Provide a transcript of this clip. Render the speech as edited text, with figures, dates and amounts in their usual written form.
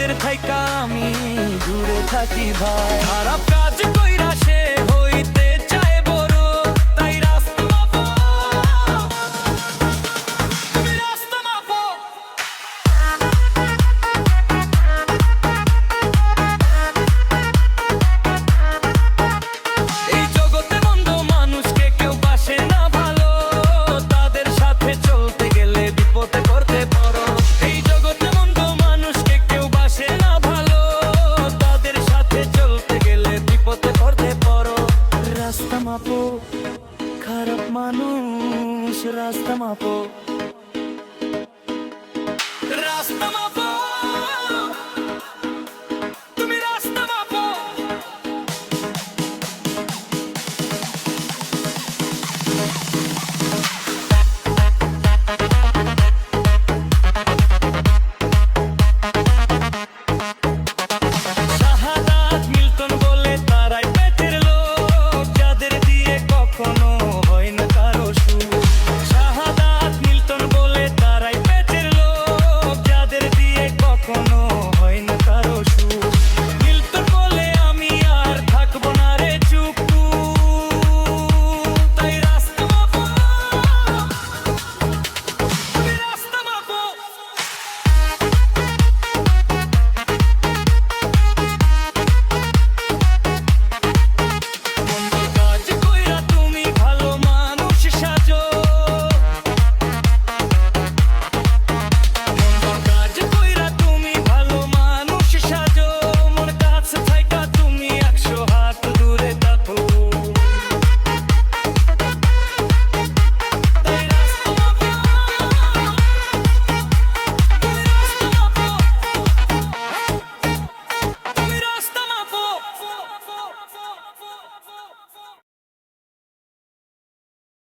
তাদের থাইকা আমি দূরে থাকি ভাই। খারাপ কাজ কইরা সে হইতে চায় বড়, তাই রাস্তা মাপো, তুমি রাস্তা মাপো। এই জগতে মন্দ মানুষকে কেউ বাসে না ভালো, তাদের সাথে চলতে গেলে বিপদে পড়তে পারো। এই জগতে মন্দ মানুষকে কেউ বাসে না ভালো, তাদের সাথে চলতে গেলে বিপদে পড়তে পারো। রাস্তা মাপো, খারাপ মানুষ রাস্তা মাপো।